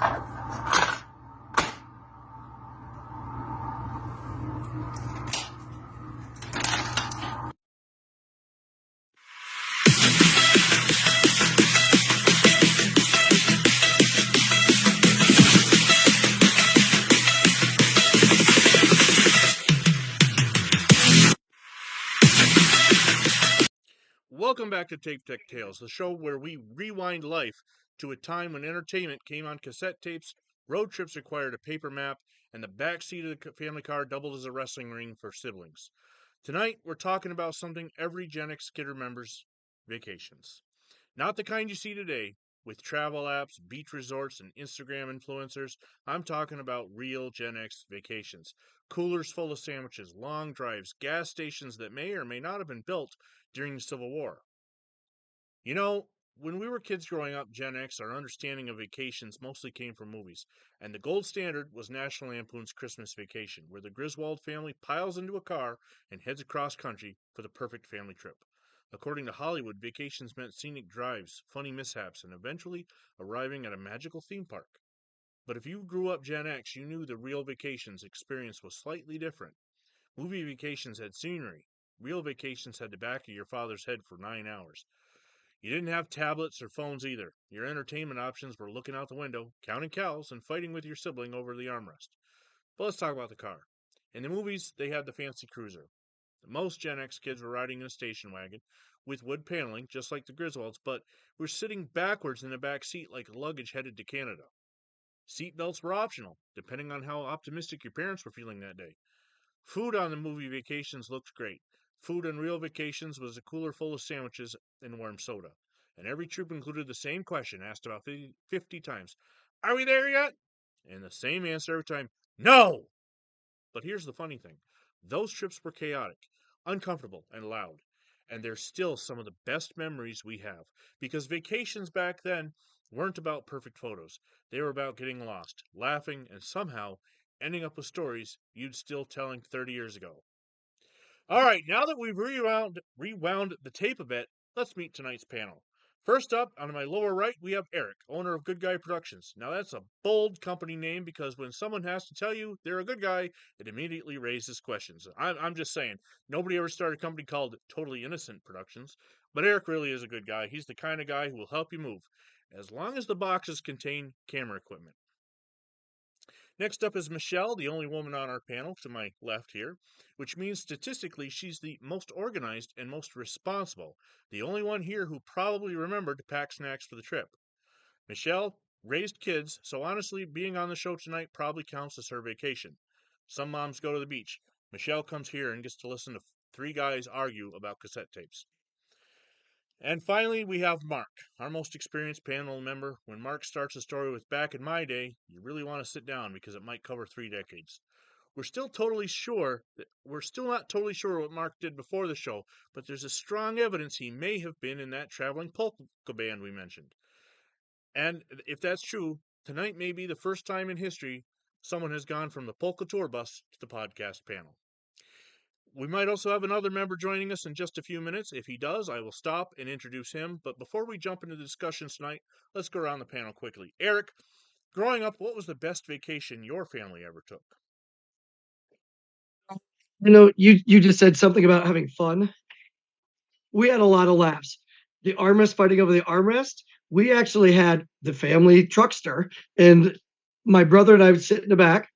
Welcome back to Tape Deck Tales, the show where we rewind life to a time when entertainment came on cassette tapes, road trips required a paper map, and the back seat of the family car doubled as a wrestling ring for siblings. Tonight, we're talking about something every Gen X kid remembers: vacations. Not the kind you see today, with travel apps, beach resorts, and Instagram influencers. I'm talking about real Gen X vacations. Coolers full of sandwiches, long drives, gas stations that may or may not have been built during the Civil War. You know, when we were kids growing up, Gen X, our understanding of vacations mostly came from movies, and the gold standard was National Lampoon's Christmas Vacation, where the Griswold family piles into a car and heads across country for the perfect family trip. According to Hollywood, vacations meant scenic drives, funny mishaps, and eventually arriving at a magical theme park. But if you grew up Gen X, you knew the real vacations experience was slightly different. Movie vacations had scenery. Real vacations had the back of your father's head for 9 hours. You didn't have tablets or phones either. Your entertainment options were looking out the window, counting cows, and fighting with your sibling over the armrest. But let's talk about the car. In the movies, they had the fancy cruiser. Most Gen X kids were riding in a station wagon with wood paneling, just like the Griswolds, but were sitting backwards in the back seat like luggage headed to Canada. Seat belts were optional, depending on how optimistic your parents were feeling that day. Food on the movie vacations looked great. Food on real vacations was a cooler full of sandwiches and warm soda. And every trip included the same question asked about 50 times: Are we there yet? And the same answer every time: No! But here's the funny thing: those trips were chaotic, uncomfortable, and loud. And they're still some of the best memories we have. Because vacations back then weren't about perfect photos, they were about getting lost, laughing, and somehow ending up with stories you'd still telling 30 years ago. All right, now that we've rewound the tape a bit, let's meet tonight's panel. First up, on my lower right, we have Eric, owner of Good Guy Productions. Now, that's a bold company name because when someone has to tell you they're a good guy, it immediately raises questions. I'm just saying, nobody ever started a company called Totally Innocent Productions, but Eric really is a good guy. He's the kind of guy who will help you move, as long as the boxes contain camera equipment. Next up is Michelle, the only woman on our panel to my left here, which means statistically she's the most organized and most responsible, the only one here who probably remembered to pack snacks for the trip. Michelle raised kids, so honestly, being on the show tonight probably counts as her vacation. Some moms go to the beach. Michelle comes here and gets to listen to three guys argue about cassette tapes. And finally, we have Mark, our most experienced panel member. When Mark starts a story with "back in my day," you really want to sit down because it might cover 3 decades. We're still not totally sure what Mark did before the show, but there's a strong evidence he may have been in that traveling polka band we mentioned. And if that's true, tonight may be the first time in history someone has gone from the polka tour bus to the podcast panel. We might also have another member joining us in just a few minutes. If he does, I will stop and introduce him. But before we jump into the discussions tonight, let's go around the panel quickly. Eric, growing up, what was the best vacation your family ever took? You just said something about having fun. We had a lot of laughs. The armrest fighting over the armrest. We actually had the family truckster, and my brother and I would sit in the back,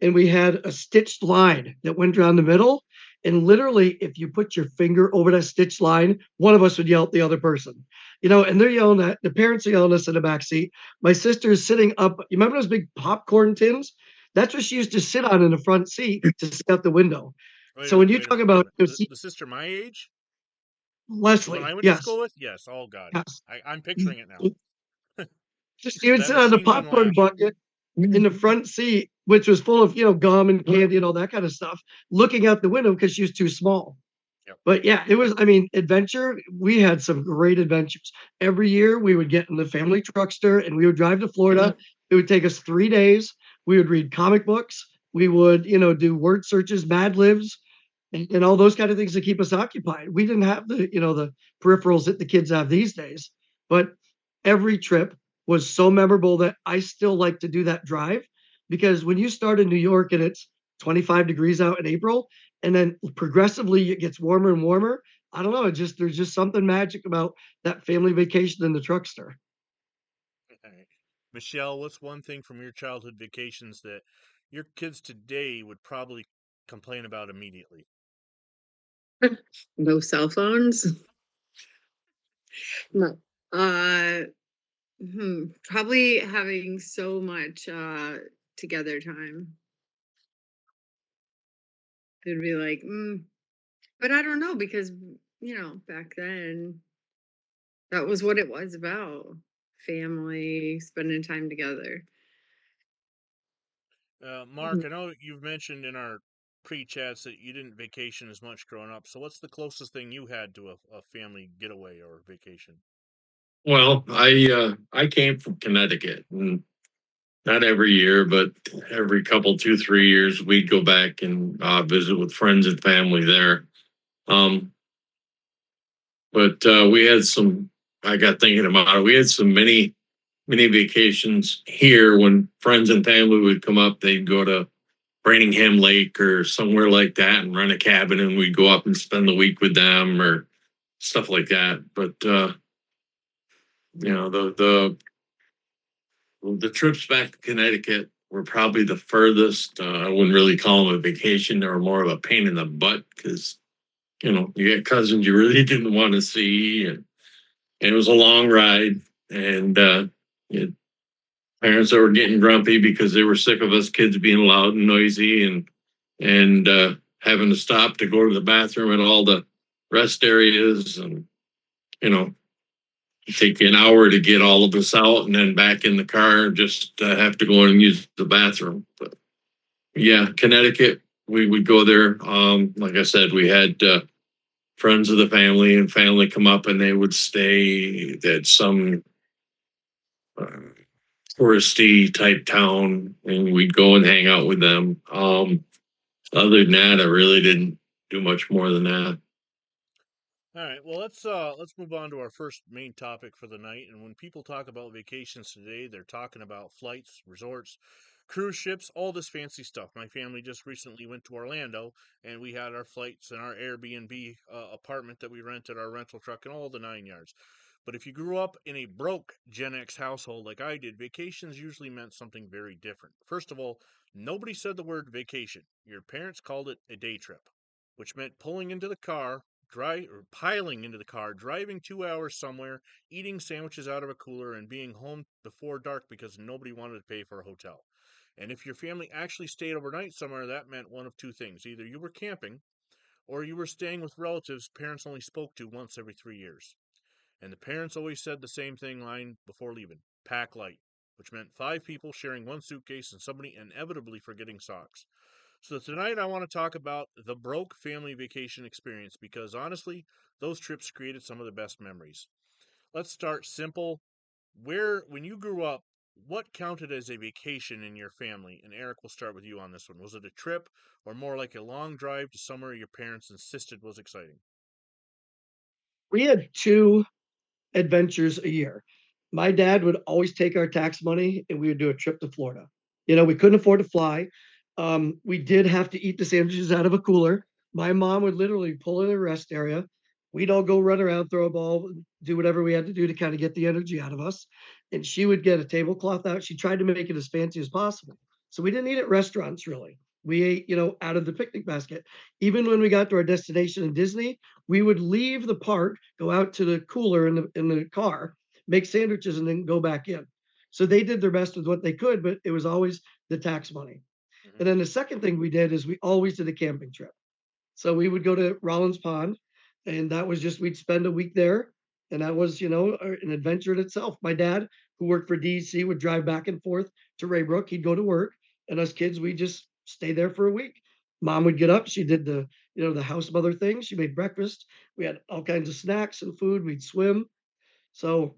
and we had a stitched line that went down the middle. And literally, if you put your finger over that stitched line, one of us would yell at the other person. And they're yelling at the parents are yelling at us in the back seat. My sister is sitting up. You remember those big popcorn tins? That's what she used to sit on in the front seat to see out the window. So when you Wait a talk minute, wait a about minute. The sister my age? The one I Leslie, went to yes, school with? Yes. Oh, God. yes. I'm picturing it now. Just you would That sit on the machine gun popcorn laugh. bucket in the front seat, which was full of, gum and candy and all that kind of stuff, looking out the window because she was too small. Yep. But yeah, it was, I mean, adventure. We had some great adventures. Every year we would get in the family truckster and we would drive to Florida. It would take us 3 days. We would read comic books. We would, do word searches, Mad Libs, and all those kind of things to keep us occupied. We didn't have the peripherals that the kids have these days. But every trip was so memorable that I still like to do that drive because when you start in New York and it's 25 degrees out in April and then progressively it gets warmer and warmer, I don't know, it just there's just something magic about that family vacation in the truckster. All right. Michelle, what's one thing from your childhood vacations that your kids today would probably complain about immediately? No cell phones. No. Uh, Probably having so much together time. It'd be like, but I don't know because back then that was what it was about. Family, spending time together. Mark, I know you've mentioned in our pre-chats that you didn't vacation as much growing up. So, what's the closest thing you had to a family getaway or vacation? Well, I came from Connecticut, and not every year, but every couple, 2, 3 years, we'd go back and visit with friends and family there. Um, but we had some. I got thinking about it. We had some mini vacations here when friends and family would come up. They'd go to Brainingham Lake or somewhere like that and rent a cabin, and we'd go up and spend the week with them or stuff like that. But the trips back to Connecticut were probably the furthest. I wouldn't really call them a vacation. They were more of a pain in the butt because, you got cousins you really didn't want to see. And it was a long ride. And you had parents that were getting grumpy because they were sick of us kids being loud and noisy and having to stop to go to the bathroom at all the rest areas. And, you know, take an hour to get all of us out and then back in the car and just have to go in and use the bathroom. But yeah, Connecticut, we would go there. Like I said, we had friends of the family and family come up and they would stay at some uh, touristy type town and we'd go and hang out with them. Other than that, I really didn't do much more than that. All right, well let's move on to our first main topic for the night. And when people talk about vacations today, they're talking about flights, resorts, cruise ships, all this fancy stuff. My family just recently went to Orlando, and we had our flights and our Airbnb apartment that we rented, our rental truck, and all the 9 yards. But if you grew up in a broke Gen X household like I did, vacations usually meant something very different. First of all, nobody said the word vacation. Your parents called it a day trip, which meant pulling into the car, or piling into the car, driving 2 hours somewhere, eating sandwiches out of a cooler, and being home before dark because nobody wanted to pay for a hotel. And if your family actually stayed overnight somewhere, that meant one of two things: either you were camping, or you were staying with relatives parents only spoke to once every 3 years. And the parents always said the same thing line before leaving: pack light, which meant 5 people sharing one suitcase and somebody inevitably forgetting socks. So tonight I want to talk about the broke family vacation experience because honestly, those trips created some of the best memories. Let's start simple. When you grew up, what counted as a vacation in your family? And Eric, we'll start with you on this one. Was it a trip or more like a long drive to somewhere your parents insisted was exciting? We had two adventures a year. My dad would always take our tax money and we would do a trip to Florida. We couldn't afford to fly. We did have to eat the sandwiches out of a cooler. My mom would literally pull in a rest area. We'd all go run around, throw a ball, do whatever we had to do to kind of get the energy out of us. And she would get a tablecloth out. She tried to make it as fancy as possible. So we didn't eat at restaurants really. We ate, out of the picnic basket. Even when we got to our destination in Disney, we would leave the park, go out to the cooler in the car, make sandwiches, and then go back in. So they did their best with what they could, but it was always the tax money. Hmm. And then the second thing we did is we always did a camping trip. So we would go to Rollins Pond, and that was just we'd spend a week there, and that was an adventure in itself. My dad, who worked for DEC, would drive back and forth to Raybrook. He'd go to work, and us kids we just stay there for a week. Mom would get up. She did the house mother thing. She made breakfast. We had all kinds of snacks and food. We'd swim. So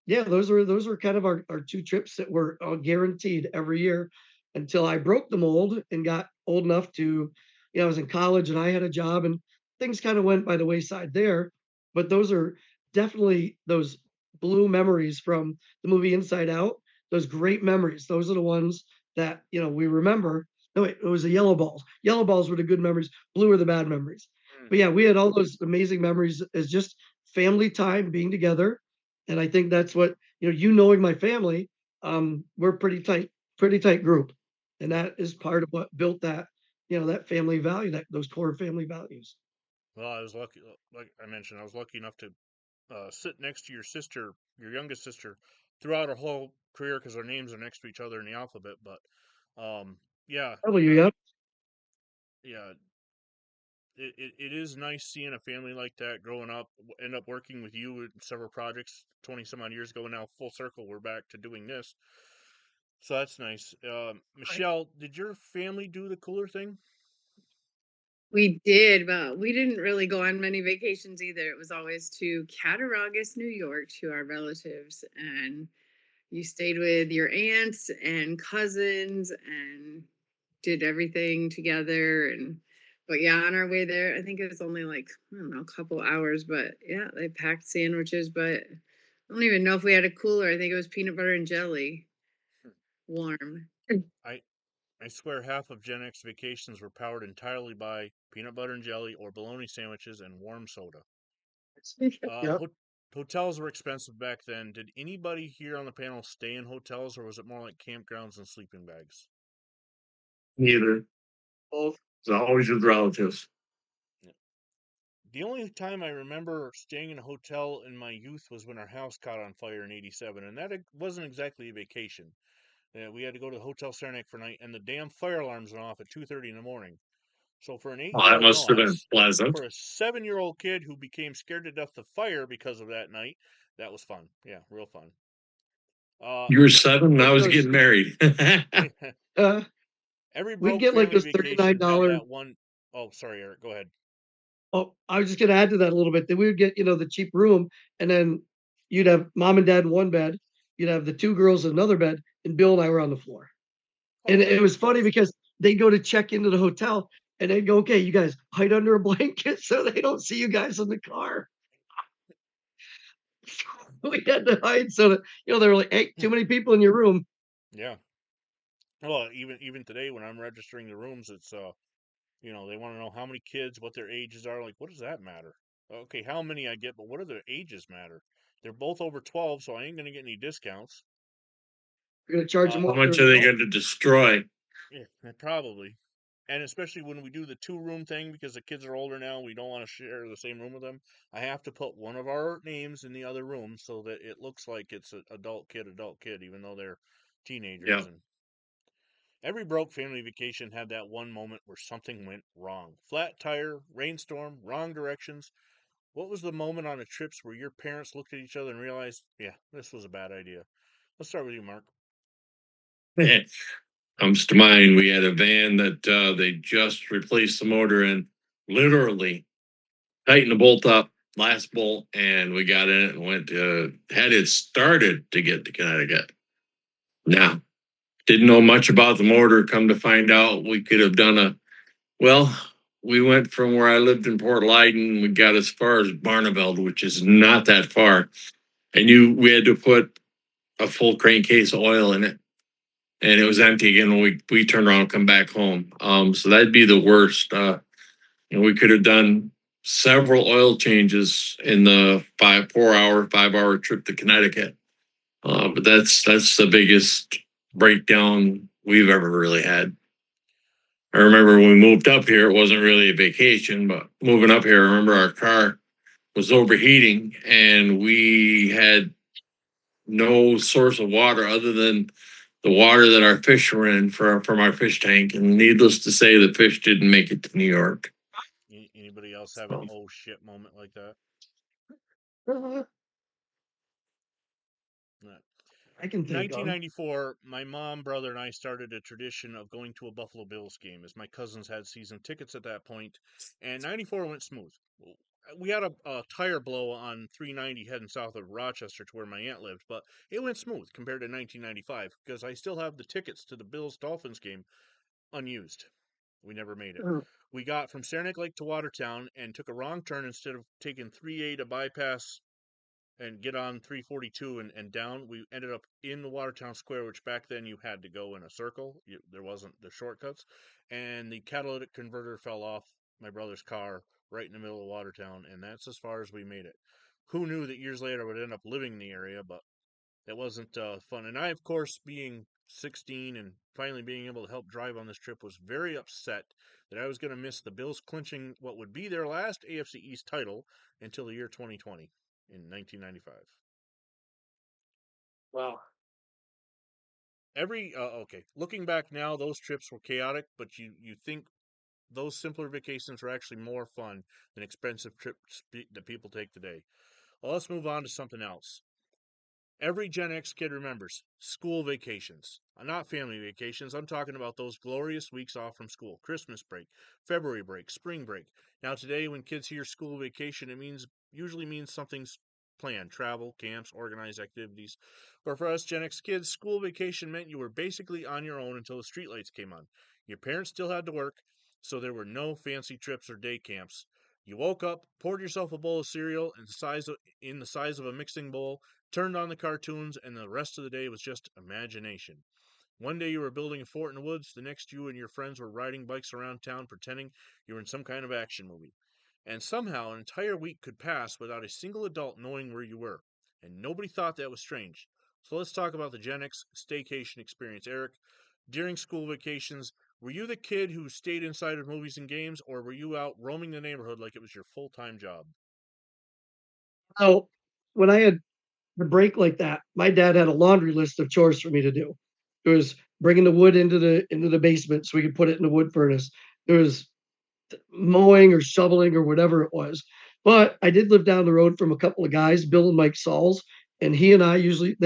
yeah, those were kind of our two trips that were guaranteed every year until I broke the mold and got old enough to, I was in college and I had a job and things kind of went by the wayside there. But those are definitely those blue memories from the movie Inside Out. Those great memories. Those are the ones that we remember. No, wait, it was the yellow balls. Yellow balls were the good memories. Blue were the bad memories. But yeah, we had all those amazing memories as just family time, being together, and I think that's what knowing my family. We're pretty tight group, and that is part of what built that that family value, that those core family values. Well, I was lucky, like I mentioned, I was lucky enough to sit next to your sister, your youngest sister, throughout her whole career because our names are next to each other in the alphabet. But yeah, W, uh, yeah. yeah, it is nice seeing a family like that growing up, end up working with you in several projects 20 some odd years ago. Now, full circle, we're back to doing this. So that's nice. Michelle, did your family do the cooler thing? We did, but we didn't really go on many vacations either. It was always to Cattaraugus, New York, to our relatives, and you stayed with your aunts and cousins and did everything together. And but yeah, on our way there, I think it was only like, I don't know, a couple hours, but yeah, they packed sandwiches, but I don't even know if we had a cooler. I think it was peanut butter and jelly, warm. I I swear half of Gen X vacations were powered entirely by peanut butter and jelly or bologna sandwiches and warm soda. Uh, Yep. ho- Hotels were expensive back then. Did anybody here on the panel stay in hotels, or was it more like campgrounds and sleeping bags? Neither. Both. It's always with relatives. Yeah. The only time I remember staying in a hotel in my youth was when our house caught on fire in '87, and that wasn't exactly a vacation. We had to go to the Hotel Saranac for a night, and the damn fire alarms went off at 2:30 in the morning. So for an Well, that must have been 8-year-old, pleasant. for a 7-year-old kid who became scared to death of fire because of that night, that was fun. Yeah, real fun. Uh, You were 7 and I Like was those getting married. uh every we'd broke get like family those $39. vacation had that one. Oh, sorry, Eric. Go ahead. Oh, I was just gonna add to that a little bit. That we would get, the cheap room, and then you'd have mom and dad in one bed, you'd have the two girls in another bed, and Bill and I were on the floor. Oh, And it great. was funny because they'd go to check into the hotel and they'd go, okay, you guys hide under a blanket so they don't see you guys in the car. We had to hide so that, they were like, hey, too many people in your room. Yeah. Well, even today when I'm registering the rooms, it's they want to know how many kids, what their ages are. Like, what does that matter? Okay, how many I get, but what do their ages matter? They're both over 12, so I ain't gonna get any discounts. We're going to charge them Uh, How more for much their are they adult. going to destroy? yeah, probably. And especially when we do the 2-room thing, because the kids are older now, we don't want to share the same room with them. I have to put one of our names in the other room so that it looks like it's an adult kid, even though they're teenagers. Yeah. And every broke family vacation had that one moment where something went wrong. Flat tire, rainstorm, wrong directions. What was the moment on the trips where your parents looked at each other and realized, yeah, this was a bad idea? Let's start with you, Mark. Comes to mind, we had a van that they just replaced the motor in, literally tightened the bolt up, last bolt, and we got in it and went to, had it started to get to Connecticut. Now, didn't know much about the motor. Come to find out, we could have done well, we went from where I lived in Port Leyden, we got as far as Barneveld, which is not that far. And we had to put a full crankcase of oil in it. And it was empty again when we turned around and come back home. So that'd be the worst. We could have done several oil changes in the 5 hour trip to Connecticut. But that's the biggest breakdown we've ever really had. I remember when we moved up here, it wasn't really a vacation, but moving up here, I remember our car was overheating and we had no source of water other than the water that our fish were in from our fish tank. And needless to say, the fish didn't make it to New York. Anybody else have an So, oh shit moment like that? Uh, No. I can think of. 1994, my mom, brother, and I started a tradition of going to a Buffalo Bills game, as my cousins had season tickets at that point, and 94 went smooth. We had a tire blow on 390 heading south of Rochester to where my aunt lived, but it went smooth compared to 1995 because I still have the tickets to the Bills Dolphins game unused. We never made it. Uh, We got from Saranac Lake to Watertown and took a wrong turn instead of taking 3A to bypass and get on 342 and down. We ended up in the Watertown Square, which back then you had to go in a circle. There wasn't the shortcuts. And the catalytic converter fell off my brother's car right in the middle of Watertown, and that's as far as we made it. Who knew that years later I would end up living in the area, but that wasn't fun. And I, of course, being 16 and finally being able to help drive on this trip, was very upset that I was going to miss the Bills clinching what would be their last AFC East title until the year 2020 in 1995. Wow. Okay, looking back now, those trips were chaotic, but you think those simpler vacations were actually more fun than expensive trips that people take today. Well, let's move on to something else. Every Gen X kid remembers school vacations. Not family vacations. I'm talking about those glorious weeks off from school. Christmas break, February break, spring break. Now today when kids hear school vacation, it usually means something's planned. Travel, camps, organized activities. But for us Gen X kids, school vacation meant you were basically on your own until the streetlights came on. Your parents still had to work, so there were no fancy trips or day camps. You woke up, poured yourself a bowl of cereal in the size of a mixing bowl, turned on the cartoons, and the rest of the day was just imagination. One day you were building a fort in the woods, the next you and your friends were riding bikes around town pretending you were in some kind of action movie. And somehow an entire week could pass without a single adult knowing where you were. And nobody thought that was strange. So let's talk about the Gen X staycation experience. Eric, during school vacations, were you the kid who stayed inside of movies and games, or were you out roaming the neighborhood like it was your full time job? So when I had the break like that, my dad had a laundry list of chores for me to do. It was bringing the wood into the basement so we could put it in the wood furnace. There was mowing or shoveling or whatever it was. But I did live down the road from a couple of guys, Bill and Mike Sauls, and he and I usually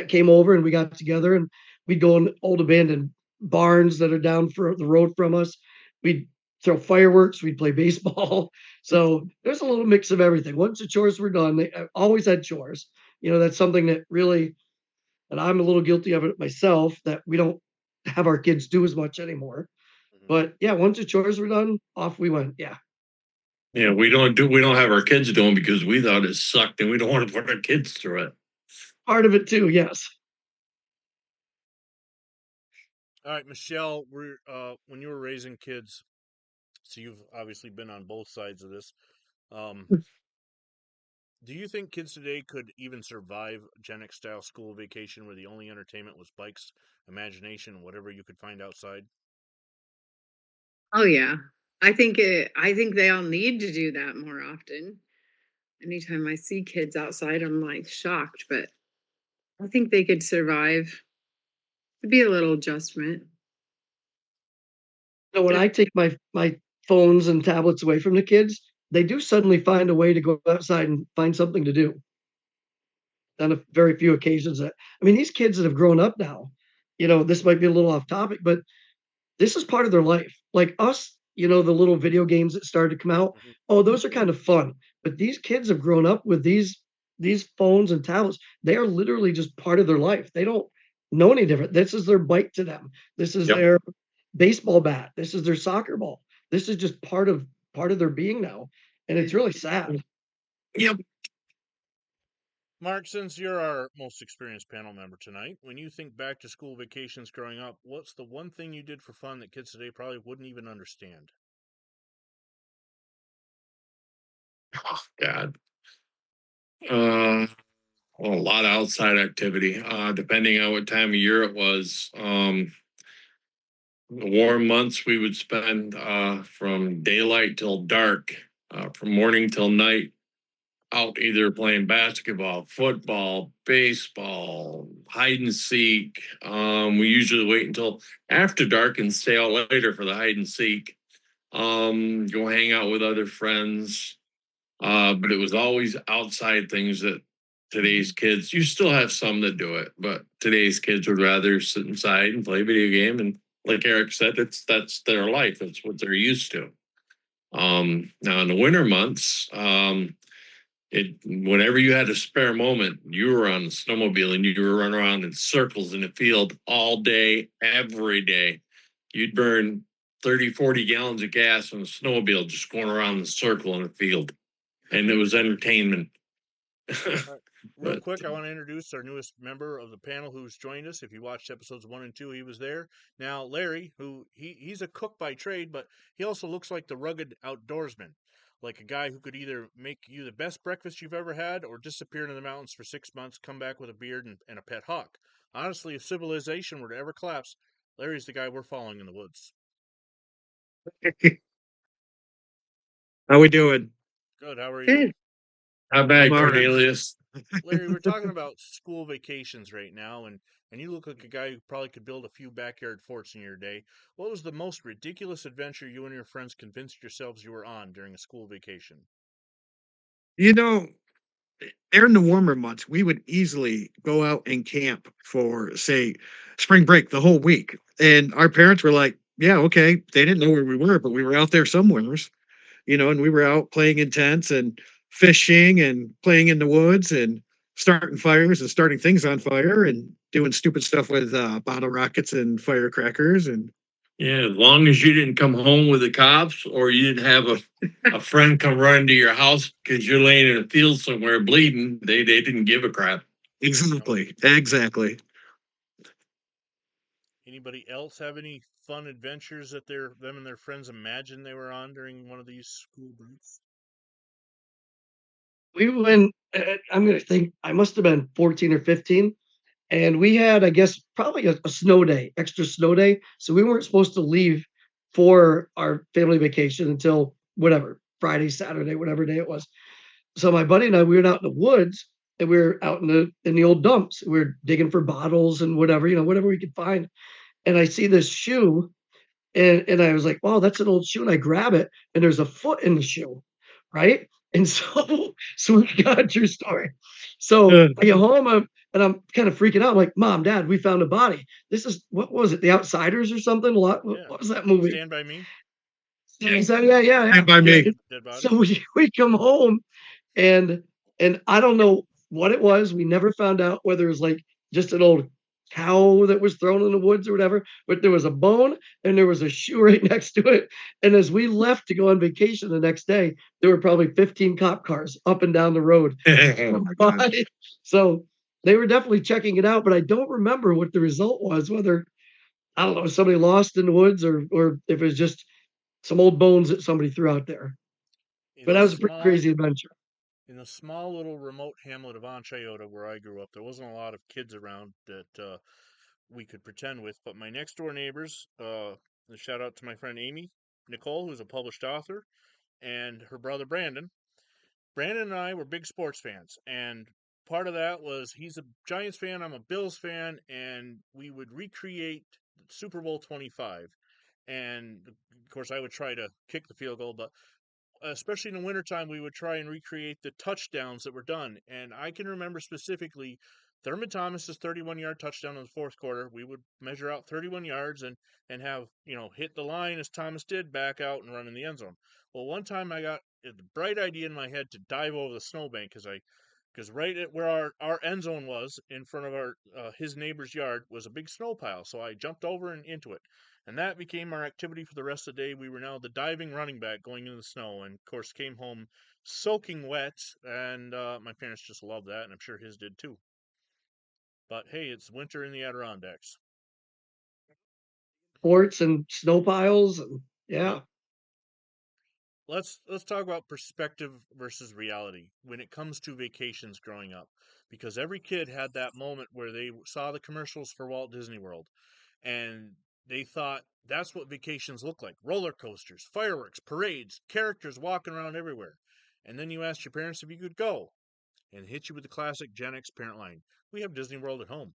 came over and we got together and we'd go in old abandoned barns that are down for the road from us. We'd throw fireworks, we'd play baseball. So there's a little mix of everything. Once the chores were done, they always had chores. That's something that really, and I'm a little guilty of it myself, that we don't have our kids do as much anymore. Mhm. But yeah, once the chores were done, off we went. Yeah. Yeah, we don't have our kids doing because we thought it sucked and we don't want to put our kids through it. Part of it too, yes. All right, Michelle, when you were raising kids, so you've obviously been on both sides of this. Um, do you think kids today could even survive Gen X style school vacation where the only entertainment was bikes, imagination, whatever you could find outside? Oh yeah. I think they all need to do that more often. Anytime I see kids outside, I'm like shocked, but I think they could survive. It'd be a little adjustment. So when But I take my phones and tablets away from the kids, they do suddenly find a way to go outside and find something to do. On a very few occasions that I mean, these kids that have grown up now, this might be a little off topic, but this is part of their life. Like us, the little video games that started to come out. Mhm. Oh, those are kind of fun. But these kids have grown up with these phones and tablets. They are literally just part of their life. They don't know any different. This is their bike to them. This is Yep. their baseball bat. This is their soccer ball. This is just part of their being now. And it's really sad. Yep. Mark, since you're our most experienced panel member tonight, when you think back to school vacations growing up, what's the one thing you did for fun that kids today probably wouldn't even understand? Oh, God. Uh, well, a lot of outside activity, depending on what time of year it was. The warm months we would spend from daylight till dark, from morning till night, out either playing basketball, football, baseball, hide and seek. We usually wait until after dark and stay out later for the hide and seek. Go hang out with other friends. But it was always outside things that today's kids, you still have some that do it, but today's kids would rather sit inside and play video game. And like Eric said, that's their life. It's what they're used to. Now in the winter months, it whenever you had a spare moment, you were on the snowmobile and you were running around in circles in the field all day, every day. You'd burn 30, 40 gallons of gas on a snowmobile just going around the circle in the field. And it was entertainment. All right. Real But quick, I want to introduce our newest member of the panel who's joined us. If you watched episodes 1 and 2, he was there. Now, Larry, who he's a cook by trade, but he also looks like the rugged outdoorsman, like a guy who could either make you the best breakfast you've ever had or disappear into the mountains for 6 months, come back with a beard and a pet hawk. Honestly, if civilization were to ever collapse, Larry's the guy we're following in the woods. How we doing? Good. How are you? Good. how I'm bad, all right. Cornelius? Larry, we're talking about school vacations right now, and you look like a guy who probably could build a few backyard forts in your day. What was the most ridiculous adventure you and your friends convinced yourselves you were on during a school vacation? You know, during the warmer months, we would easily go out and camp for, say, spring break the whole week. And our parents were like, yeah, okay. They didn't know where we were, but we were out there somewheres, and we were out playing in tents and fishing and playing in the woods and starting fires and starting things on fire and doing stupid stuff with bottle rockets and firecrackers. And Yeah, as long as you didn't come home with the cops or you didn't have a friend come run to your house because you're laying in a field somewhere bleeding, they didn't give a crap. Nope. exactly. Anybody else have any fun adventures that them and their friends imagined they were on during one of these school breaks? We went, I'm going to think I must have been 14 or 15. And we had, I guess, probably a snow day, extra snow day. So we weren't supposed to leave for our family vacation until whatever, Friday, Saturday, whatever day it was. So my buddy and I, we were out in the woods and we were out in the old dumps. We were digging for bottles and whatever, whatever we could find. And I see this shoe and I was like, wow, that's an old shoe. And I grab it and there's a foot in the shoe, right? And so, so we got a true story. So Uh, I get home and I'm kind of freaking out. I'm like, Mom, Dad, we found a body. This is, what was it? The Outsiders or something? Yeah. What was that movie? Stand by Me? Yeah, yeah. Stand by Yeah. me. Dead body? So we come home and I don't know what it was. We never found out whether it was like just an old cow that was thrown in the woods or whatever, but there was a bone and there was a shoe right next to it. And as we left to go on vacation the next day, there were probably 15 cop cars up and down the road. Oh my God. So they were definitely checking it out, but I don't remember what the result was, whether I don't know, somebody lost in the woods or if it was just some old bones that somebody threw out there. In But the that was a pretty small crazy adventure. in the small little remote hamlet of Anchiota where I grew up, there wasn't a lot of kids around that we could pretend with. But my next door neighbors, a shout out to my friend Amy Nicole, who's a published author, and her brother Brandon. Brandon and I were big sports fans, and part of that was he's a Giants fan, I'm a Bills fan, and we would recreate Super Bowl 25. And of course, I would try to kick the field goal, but especially in the wintertime, we would try and recreate the touchdowns that were done. And I can remember specifically Thurman Thomas's 31-yard touchdown in the fourth quarter. We would measure out 31 yards and have, hit the line as Thomas did, back out and run in the end zone. Well, one time I got a bright idea in my head to dive over the snowbank because right at where our end zone was in front of our his neighbor's yard was a big snow pile. So I jumped over and into it. And that became our activity for the rest of the day. We were now the diving running back going in the snow, and of course came home soaking wet. And my parents just loved that, and I'm sure his did too. But hey, it's winter in the Adirondacks. Forts and snow piles and Yep. yeah. Let's talk about perspective versus reality when it comes to vacations growing up, because every kid had that moment where they saw the commercials for Walt Disney World, and they thought that's what vacations look like: roller coasters, fireworks, parades, characters walking around everywhere. And then you asked your parents if you could go, and hit you with the classic Gen X parent line: we have Disney World at home.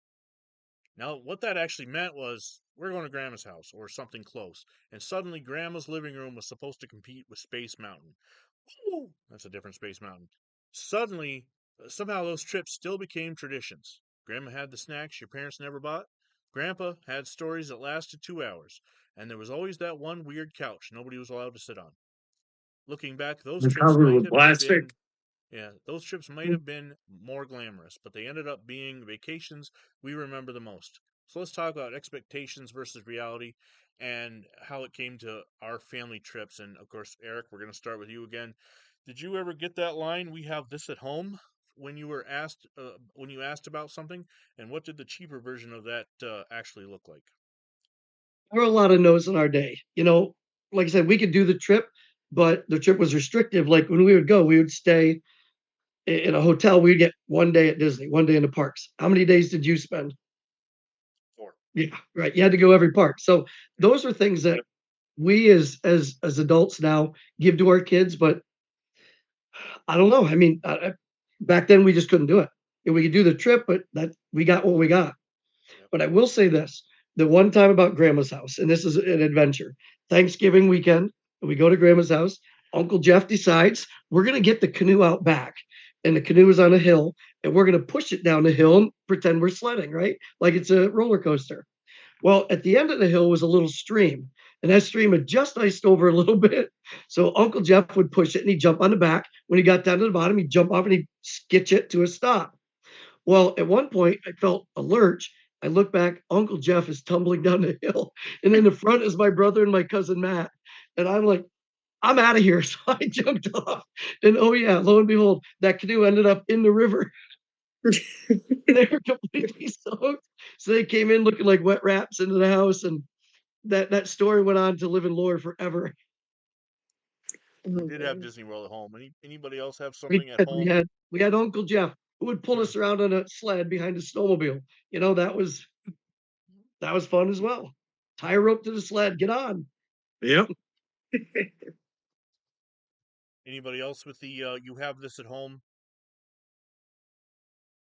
Now, what that actually meant was we're going to Grandma's house or something close, and suddenly Grandma's living room was supposed to compete with Space Mountain. Woo! That's a different Space Mountain. Suddenly, somehow those trips still became traditions. Grandma had the snacks your parents never bought. Grandpa had stories that lasted 2 hours. And there was always that one weird couch nobody was allowed to sit on. Looking back, those They're trips covered might with have plastic. been yeah, those trips might have been more glamorous, but they ended up being vacations we remember the most. So let's talk about expectations versus reality and how it came to our family trips. And of course, Eric, we're going to start with you again. Did you ever get that line, we have this at home? when you were asked when you asked about something, and what did the cheaper version of that actually look like? There were a lot of no's in our day. Like I said, we could do the trip, but the trip was restrictive. Like when we would go, we would stay in a hotel. We'd get 1 day at Disney, 1 day in the parks. How many days did you spend? 4. Yeah, right. You had to go every park. So Yeah. those are things that we as adults now give to our kids, but I don't know. I mean, back then we just couldn't do it. We could do the trip, but that we got what we got. Yep. But I will say this: the one time about Grandma's house, and this is an adventure. Thanksgiving weekend, we go to Grandma's house. Uncle Jeff decides we're gonna get the canoe out back, and the canoe is on a hill, and we're gonna push it down the hill and pretend we're sledding, right? Like it's a roller coaster. Well, at the end of the hill was a little stream, and that stream had just iced over a little bit. So Uncle Jeff would push it and he'd jump on the back. When he got down to the bottom, he'd jump off and he'd skitch it to a stop. Well, at one point, I felt a lurch. I look back, Uncle Jeff is tumbling down the hill. And in the front is my brother and my cousin Matt. And I'm like, I'm out of here. So I jumped off. And oh, yeah, lo and behold, that canoe ended up in the river. They were completely soaked. So they came in looking like wet rats into the house. And that story went on to live in lore forever. We Oh, did have goodness. Disney World at home. Anybody else have We something at did. We home? had we had Uncle Jeff who would pull Hmm. us around on a sled behind a snowmobile. That was fun as well. Tie a rope to the sled, get on. Yep. Anybody else with the you have this at home?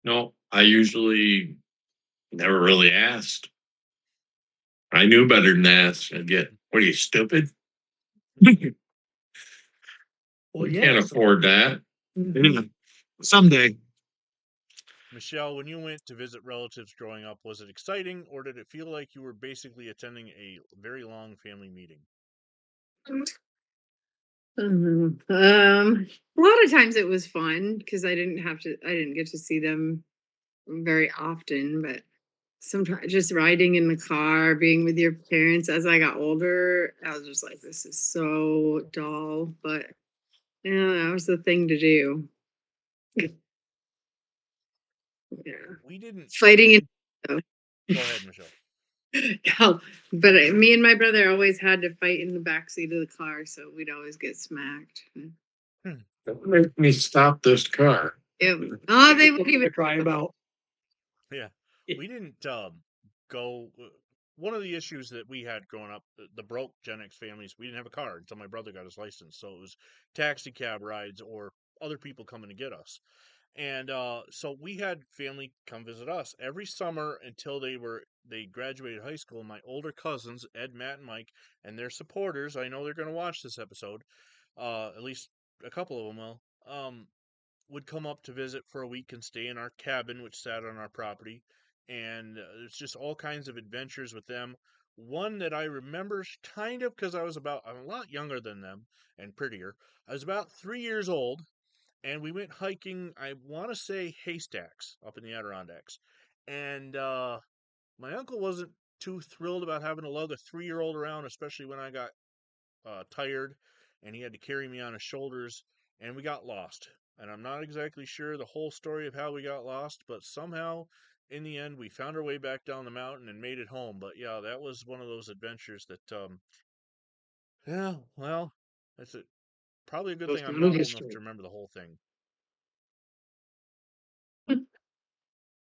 No, I usually never really asked. I knew better than to ask. I'd get, what are you, stupid? Well, We can't yeah. So afford that. Yeah. Someday. Michelle, when you went to visit relatives growing up, was it exciting or did it feel like you were basically attending a very long family meeting? A lot of times it was fun because I didn't get to see them very often, but sometimes just riding in the car, being with your parents as I got older, I was just like, this is so dull, but yeah, that was the thing to do. Yeah. We didn't. Fighting in. Go ahead, Michelle. Yeah, but me and my brother always had to fight in the back seat of the car, so we'd always get smacked. Hmm. Don't make me stop this car. Yep. Oh, they would something even. to cry about. Yeah, we didn't go. One of the issues that we had growing up, the broke Gen X families, we didn't have a car until my brother got his license. So it was taxi cab rides or other people coming to get us. And so we had family come visit us every summer until they graduated high school. My older cousins, Ed, Matt, and Mike, and their supporters. I know they're going to watch this episode. At least a couple of them will. Would come up to visit for a week and stay in our cabin, which sat on our property. And it's just all kinds of adventures with them. One that I remember kind of because I'm a lot younger than them and prettier. I was about 3 years old, and we went hiking. I want to say haystacks up in the Adirondacks, and my uncle wasn't too thrilled about having to lug a 3-year-old around, especially when I got tired, and he had to carry me on his shoulders, and we got lost. And I'm not exactly sure the whole story of how we got lost, but somehow in the end we found our way back down the mountain and made it home. But yeah, that was one of those adventures that yeah, well, that's it. Probably a good Goes thing I'm down in not old enough to history. remember the whole thing.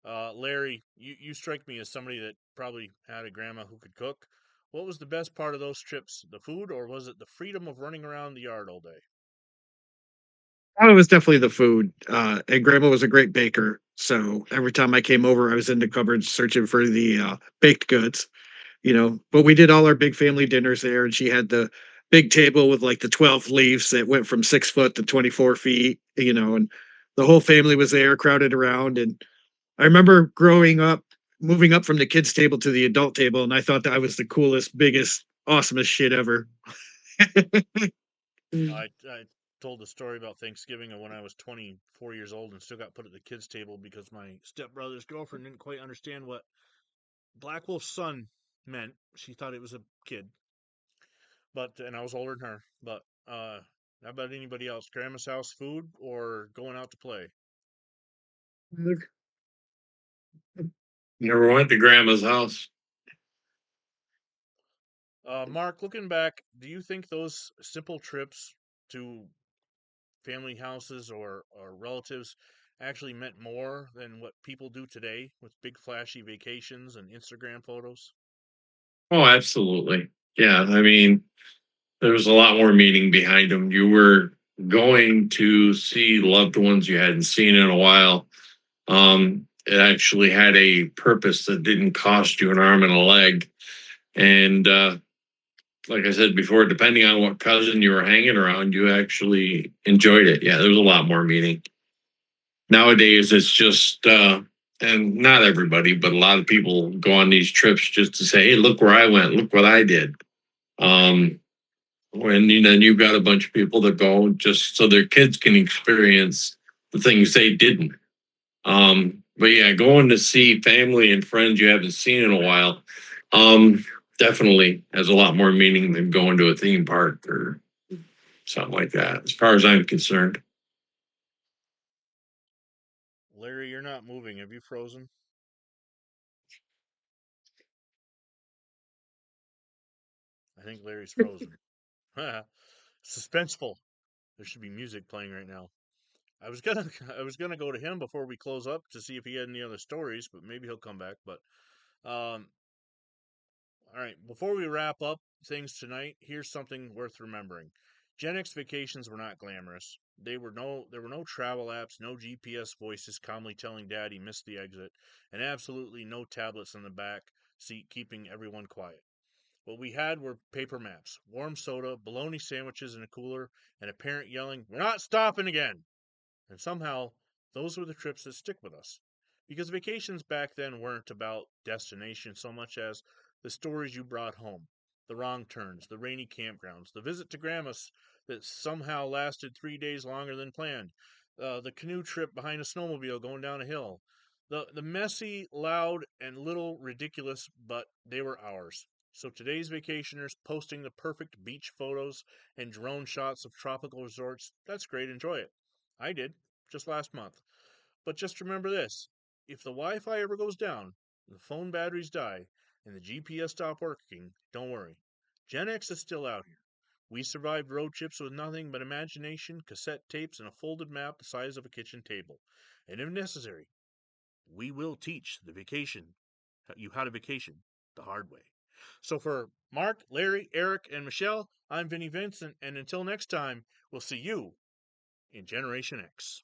Larry, you strike me as somebody that probably had a grandma who could cook. What was the best part of those trips? The food, or was it the freedom of running around the yard all day? Oh, it was definitely the food. And grandma was a great baker. So every time I came over, I was in the cupboards searching for the baked goods, But we did all our big family dinners there, and she had the big table with like the 12 leaves that went from 6 foot to 24 feet, and the whole family was there crowded around. And I remember growing up, moving up from the kids' table to the adult table, and I thought that I was the coolest, biggest, awesomest shit ever. Mm. I told the story about Thanksgiving and when I was 24 years old and still got put at the kids' table because my stepbrother's girlfriend didn't quite understand what Black Wolf's son meant. She thought it was a kid, and I was older than her. But how about anybody else? Grandma's house food or going out to play? Never went to grandma's house. Mark, looking back, do you think those simple trips to family houses or relatives actually meant more than what people do today with big flashy vacations and Instagram photos? Oh, absolutely. Yeah. I mean, there was a lot more meaning behind them. You were going to see loved ones you hadn't seen in a while. It actually had a purpose that didn't cost you an arm and a leg. And like I said before, depending on what cousin you were hanging around, you actually enjoyed it. Yeah, there was a lot more meaning. Nowadays, it's just, and not everybody, but a lot of people go on these trips just to say, hey, look where I went, look what I did. Um, when then you've got a bunch of people that go just so their kids can experience the things they didn't. But yeah, going to see family and friends you haven't seen in a while, um, definitely has a lot more meaning than going to a theme park or something like that, as far as I'm concerned. Larry, you're not moving. Have you frozen? I think Larry's frozen. Suspenseful. There should be music playing right now. I was gonna I was gonna go to him before we close up to see if he had any other stories, but maybe he'll come back. But um, all right, before we wrap up things tonight, here's something worth remembering. Gen X vacations were not glamorous. There were no travel apps, no GPS voices calmly telling Dad he missed the exit, and absolutely no tablets in the back seat keeping everyone quiet. What we had were paper maps, warm soda, bologna sandwiches in a cooler, and a parent yelling, "We're not stopping again!" And somehow, those were the trips that stick with us. Because vacations back then weren't about destination so much as the stories you brought home, the wrong turns, the rainy campgrounds, the visit to grandma's that somehow lasted 3 days longer than planned, the canoe trip behind a snowmobile going down a hill. The messy, loud, and little ridiculous, but they were ours. So today's vacationers posting the perfect beach photos and drone shots of tropical resorts, that's great, enjoy it. I did, just last month. But just remember this: if the Wi Fi ever goes down, the phone batteries die, and the GPS stop working, don't worry. Gen X is still out here. We survived road trips with nothing but imagination, cassette tapes, and a folded map the size of a kitchen table. And if necessary, we will teach you how to vacation the hard way. So for Mark, Larry, Eric, and Michelle, I'm Vinny Vincent, and until next time, we'll see you in Generation X.